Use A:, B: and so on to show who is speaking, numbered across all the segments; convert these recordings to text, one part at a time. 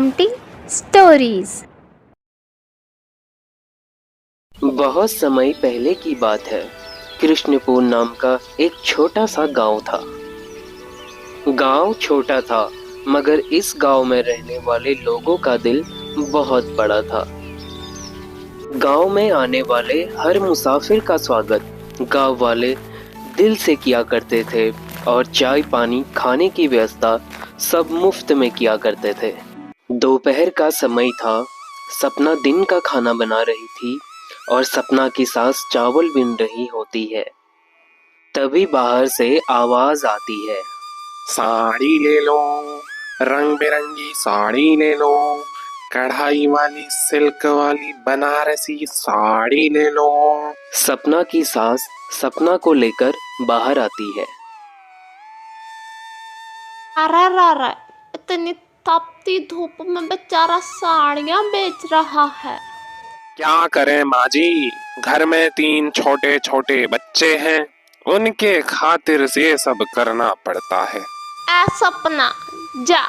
A: Empty stories.
B: बहुत समय पहले की बात है। कृष्णपुर नाम का एक छोटा सा गांव था। गांव छोटा था, मगर इस गांव में रहने वाले लोगों का दिल बहुत बड़ा था। गांव में आने वाले हर मुसाफिर का स्वागत गांव वाले दिल से किया करते थे और चाय पानी खाने की व्यवस्था सब मुफ्त में किया करते थे। दोपहर का समय था। सपना दिन का खाना बना रही थी और सपना की सास चावल बीन रही होती है। तभी बाहर से आवाज आती है,
C: साड़ी ले लो, रंग बिरंगी साड़ी ले लो, कढ़ाई वाली सिल्क वाली बनारसी साड़ी ले लो।
B: सपना की सास सपना को लेकर बाहर आती है।
D: अरे इतनी तपती धूप में बेचारा साड़ियाँ बेच रहा है।
C: क्या करें माँ जी, घर में 3 छोटे छोटे बच्चे हैं, उनके खातिर ये सब करना पड़ता है।
D: ऐ सपना, जा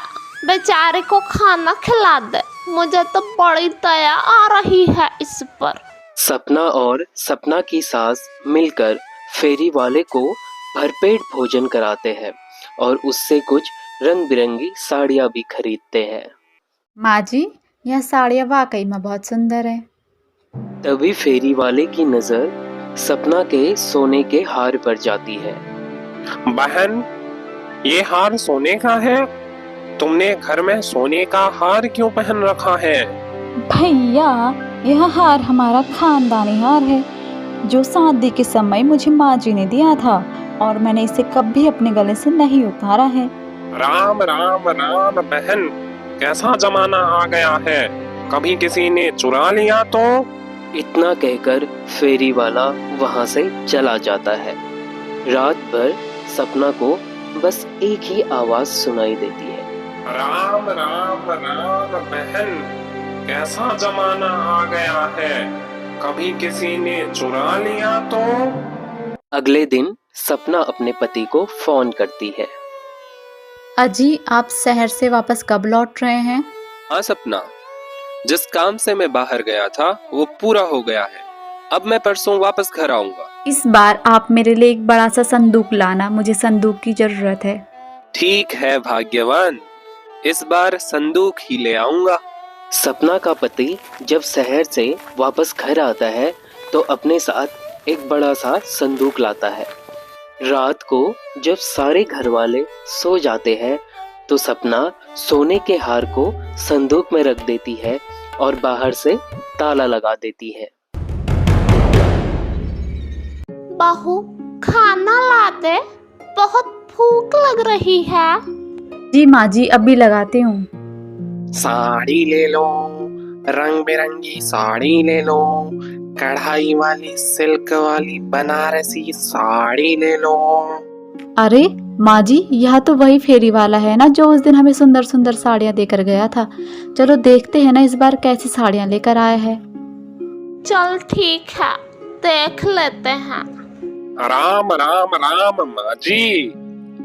D: बेचारे को खाना खिला दे, मुझे तो बड़ी दया आ रही है इस पर।
B: सपना और सपना की सास मिलकर फेरी वाले को भरपेट भोजन कराते हैं और उससे कुछ रंग बिरंगी साड़ियाँ भी खरीदते हैं।
A: माँ जी, यह साड़ियाँ वाकई में बहुत सुंदर है।
B: तभी फेरी वाले की नजर सपना के सोने के हार पर जाती है।
C: बहन, ये हार सोने का है? तुमने घर में सोने का हार क्यों पहन रखा है?
E: भैया, यह हार हमारा खानदानी हार है जो शादी के समय मुझे माँ जी ने दिया था और मैंने इसे कभी अपने गले से नहीं उतारा है।
C: राम राम राम बहन, कैसा जमाना आ गया है, कभी किसी ने चुरा लिया तो?
B: इतना कहकर फेरी वाला वहां से चला जाता है। रात भर सपना को बस एक ही आवाज सुनाई देती है,
C: राम राम राम बहन, कैसा जमाना आ गया है, कभी किसी ने चुरा लिया तो?
B: अगले दिन सपना अपने पति को फोन करती है।
E: अजी, आप शहर से वापस कब लौट रहे हैं?
F: हाँ सपना, जिस काम से मैं बाहर गया था वो पूरा हो गया है। अब मैं परसों वापस घर आऊंगा।
E: इस बार आप मेरे लिए एक बड़ा सा संदूक लाना, मुझे संदूक की जरूरत है।
F: ठीक है भाग्यवान, इस बार संदूक ही ले आऊंगा।
B: सपना का पति जब शहर से वापस घर आता है तो अपने साथ एक बड़ा सा संदूक लाता है। रात को जब सारे घर वाले सो जाते हैं तो सपना सोने के हार को संदूक में रख देती है और बाहर से ताला लगा देती है।
D: बहू, खाना ला दे, बहुत भूख लग रही है।
E: जी माँ जी, अभी लगाती हूँ।
C: साड़ी ले लो, रंग बिरंगी साड़ी ले लो, कढ़ाई वाली सिल्क वाली बनारसी साड़ी ले लो।
E: अरे माँ जी, यह तो वही फेरी वाला है ना जो उस दिन हमें सुंदर सुंदर साड़ियाँ देकर गया था। चलो देखते हैं ना इस बार कैसी साड़ियाँ लेकर आया है।
D: चल ठीक है, देख लेते हैं।
C: राम राम राम माँ जी,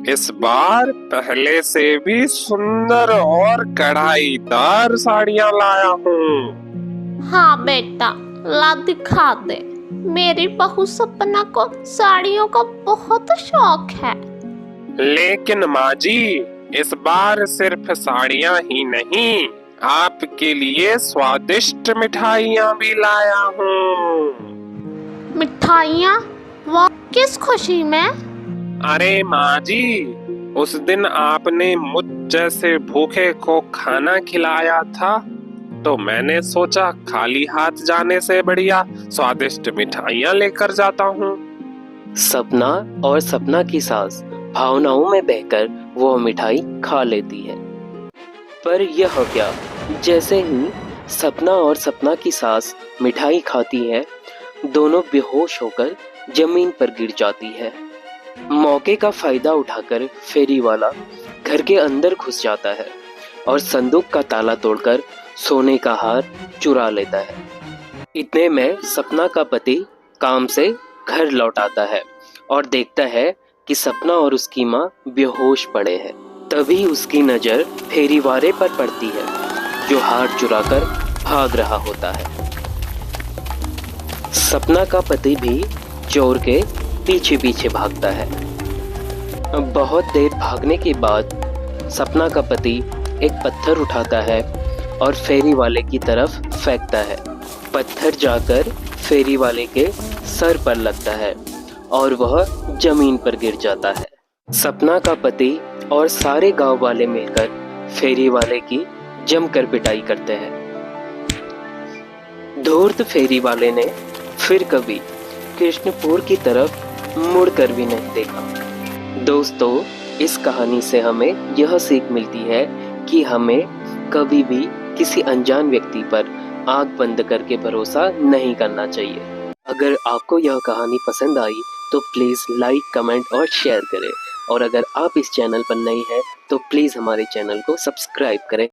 C: इस बार पहले से भी सुंदर और कढ़ाईदार साड़ियाँ लाया हूँ।
D: हाँ बेटा, ला दिखा दे। मेरी बहू सपना को साड़ियों का बहुत शौक है।
C: लेकिन माँ जी, इस बार सिर्फ साड़ियाँ ही नहीं, आपके लिए स्वादिष्ट मिठाइयाँ भी लाया हूँ।
D: मिठाइयाँ? वो किस खुशी में?
C: अरे माँ जी, उस दिन आपने मुझ जैसे भूखे को खाना खिलाया था, तो मैंने सोचा खाली हाथ जाने से बढ़िया स्वादिष्ट मिठाइयाँ लेकर जाता हूँ।
B: सपना और सपना की सास भावनाओं में बहकर वो मिठाई खा लेती है। पर यह क्या, जैसे ही सपना और सपना की सास मिठाई खाती है, दोनों बेहोश होकर जमीन पर गिर जाती है। मौके का फायदा उठाकर फेरी वाला घर के अंदर घुस जाता है और संदूक का ताला तोड़कर सोने का हार चुरा लेता है। इतने में सपना का पति काम से घर लौट आता है और देखता है कि सपना और उसकी माँ बेहोश पड़े हैं। तभी उसकी नजर फेरी वाले पर पड़ती है। जो हार चुराकर भाग रहा होता है। सपना का पति भी चोर के पीछे पीछे भागता है। बहुत देर भागने के बाद सपना का पति एक पत्थर उठाता है और फेरी वाले की तरफ फेंकता है। पत्थर जाकर फेरी वाले के सर पर लगता है और वह जमीन पर गिर जाता है। सपना का पति और सारे गांव वाले मिलकर फेरी वाले की जमकर पिटाई करते हैं। धूर्त फेरी वाले ने फिर कभी कृष्णपुर की तरफ मुड़कर भी नहीं देखा। दोस्तों, इस कहानी से हमें यह सीख मिलती है कि हमें कभी भी किसी अनजान व्यक्ति पर आंख बंद करके भरोसा नहीं करना चाहिए। अगर आपको यह कहानी पसंद आई तो प्लीज़ लाइक, कमेंट और शेयर करें। और अगर आप इस चैनल पर नए हैं तो प्लीज़ हमारे चैनल को सब्सक्राइब करें